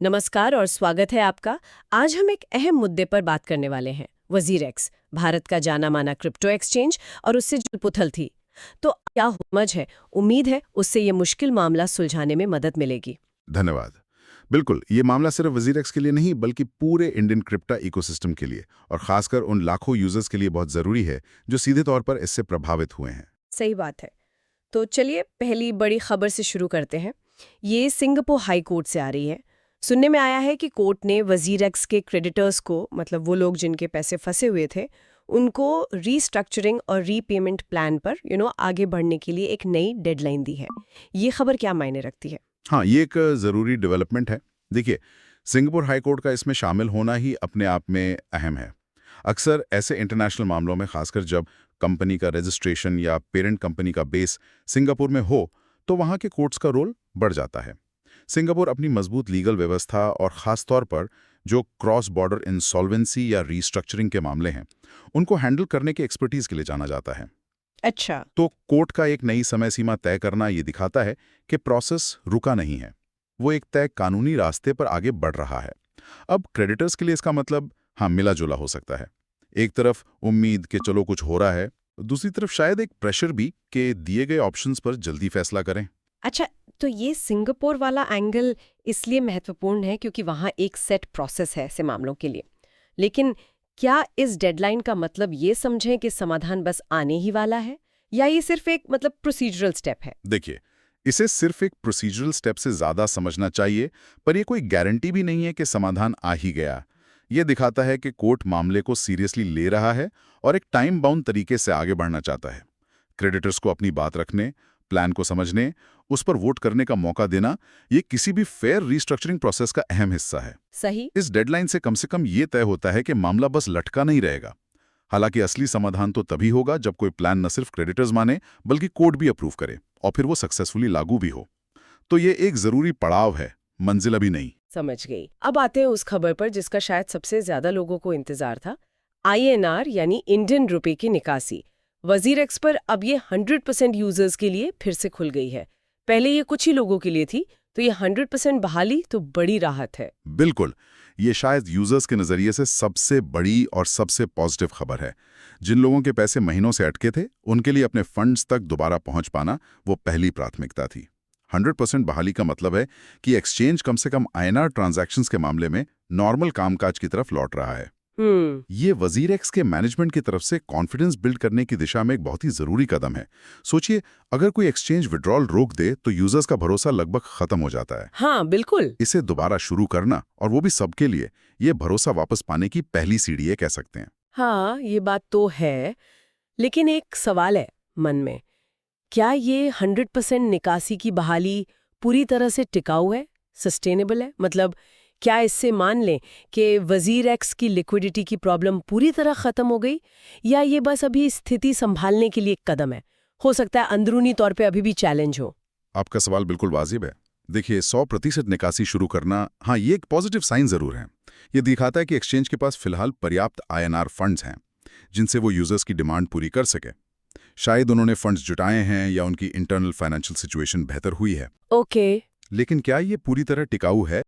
नमस्कार और स्वागत है आपका। आज हम एक अहम मुद्दे पर बात करने वाले हैं, वजीरेक्स, भारत का जाना माना क्रिप्टो एक्सचेंज और उससे जो पुथल थी। तो क्या समझ है, उम्मीद है उससे ये मुश्किल मामला सुलझाने में मदद मिलेगी। धन्यवाद। बिल्कुल, ये मामला सिर्फ वजीरेक्स के लिए नहीं बल्कि पूरे इंडियन क्रिप्टा इकोसिस्टम के लिए और खासकर उन लाखों यूजर्स के लिए बहुत ज़रूरी है जो सीधे तौर पर इससे प्रभावित हुए हैं। सही बात है। तो चलिए पहली बड़ी खबर से शुरू करते हैं। ये सिंगापुर हाई कोर्ट से आ रही है। सुनने में आया है कि कोर्ट ने वजीरेक्स के क्रेडिटर्स को, मतलब वो लोग जिनके पैसे फंसे हुए थे, उनको रीस्ट्रक्चरिंग और रीपेमेंट प्लान पर आगे बढ़ने के लिए एक नई डेडलाइन दी है। ये खबर क्या मायने रखती है? हाँ, ये एक ज़रूरी डेवलपमेंट है। देखिए, सिंगापुर हाई कोर्ट का इसमें शामिल होना ही अपने आप में अहम है। अक्सर ऐसे इंटरनेशनल मामलों में, खासकर जब कंपनी का रजिस्ट्रेशन या पेरेंट कंपनी का बेस सिंगापुर में हो, तो वहाँ के कोर्ट्स का रोल बढ़ जाता है। सिंगापुर अपनी मजबूत लीगल व्यवस्था और ख़ास तौर पर जो क्रॉस बॉर्डर इंसॉल्वेंसी या रीस्ट्रक्चरिंग के मामले हैं, उनको हैंडल करने के एक्सपर्टीज़ के लिए जाना जाता है। अच्छा। तो कोर्ट का एक नई समय सीमा तय करना ये दिखाता है कि प्रोसेस रुका नहीं है, वो एक तय कानूनी रास्ते पर आगे बढ़ रहा है। अब क्रेडिटर्स के लिए इसका मतलब हाँ मिला जुला हो सकता है। एक तरफ उम्मीद कि चलो कुछ हो रहा है, दूसरी तरफ शायद एक प्रेशर भी कि दिए गए ऑप्शंस पर जल्दी फैसला करें। अच्छा, तो ये सिंगापुर वाला एंगल इसलिए महत्वपूर्ण है क्योंकि वहाँ एक सेट प्रोसेस है ऐसे मामलों के लिए। लेकिन क्या इस डेडलाइन का मतलब ये समझें कि समाधान बस आने ही वाला है, या ये सिर्फ एक प्रोसीजरल स्टेप है? देखिए, इसे सिर्फ एक प्रोसीजरल स्टेप से ज़्यादा समझना चाहिए, पर यह कोई गारंटी भी नहीं है कि समाधान आ ही गया। ये दिखाता है कि कोर्ट मामले को सीरियसली ले रहा है और एक टाइम बाउंड तरीके से आगे बढ़ना चाहता है। क्रेडिटर्स को अपनी बात रखने, प्लान को समझने, उस पर वोट करने का मौका देना, ये किसी भी फेयर रीस्ट्रक्चरिंग प्रोसेस का अहम हिस्सा है। सही। इस डेडलाइन से कम ये तय होता है कि मामला बस लटका नहीं रहेगा। हालांकि असली समाधान तो तभी होगा जब कोई प्लान न सिर्फ क्रेडिटर्स माने बल्कि कोर्ट भी अप्रूव करे और फिर वो सक्सेसफुली लागू भी हो। तो ये एक जरूरी पड़ाव है, मंजिल अभी नहीं। समझ गई। अब आते हैं उस खबर पर जिसका शायद सबसे ज्यादा लोगों को इंतजार था। INR यानी इंडियन रुपए की निकासी वजीरेक्स पर अब ये 100% यूजर्स के लिए फिर से खुल गई है। पहले ये कुछ ही लोगों के लिए थी, तो ये 100% बहाली तो बड़ी राहत है। बिल्कुल, ये शायद यूजर्स के नजरिए से सबसे बड़ी और सबसे पॉजिटिव खबर है। जिन लोगों के पैसे महीनों से अटके थे, उनके लिए अपने फंड्स तक दोबारा पहुंच पाना वो पहली प्राथमिकता थी। 100% बहाली का मतलब है कि एक्सचेंज कम से कम INR ट्रांजैक्शंस के मामले में नॉर्मल कामकाज की तरफ लौट रहा है। ये वजीरेक्स के मैनेजमेंट की तरफ से कॉन्फिडेंस बिल्ड करने की दिशा में एक बहुत ही जरूरी कदम है। सोचिए, अगर कोई एक्सचेंज विड्रॉल रोक दे तो यूजर्स का भरोसा लगभग खत्म हो जाता है। हाँ बिल्कुल। इसे दोबारा शुरू करना, और वो भी सबके लिए, ये भरोसा वापस पाने की पहली सीढ़ी है, कह सकते हैं। हाँ ये बात तो है, लेकिन एक सवाल है मन में। क्या ये 100% निकासी की बहाली पूरी तरह से टिकाऊ है, सस्टेनेबल है? मतलब क्या इससे मान लें कि वजीरेक्स की लिक्विडिटी की प्रॉब्लम पूरी तरह खत्म हो गई, या ये बस अभी स्थिति संभालने के लिए एक कदम है? हो सकता है अंदरूनी तौर पे अभी भी चैलेंज हो। आपका सवाल बिल्कुल वाजिब है। देखिए, 100% निकासी शुरू करना, हाँ, ये एक पॉजिटिव साइन जरूर है। ये दिखाता है कि एक्सचेंज के पास फिलहाल पर्याप्त INR फंड्स हैं जिनसे वो यूजर्स की डिमांड पूरी कर सके। शायद उन्होंने फंड्स जुटाए हैं या उनकी इंटरनल फाइनेंशियल सिचुएशन बेहतर हुई है। ओके। लेकिन क्या ये पूरी तरह टिकाऊ है?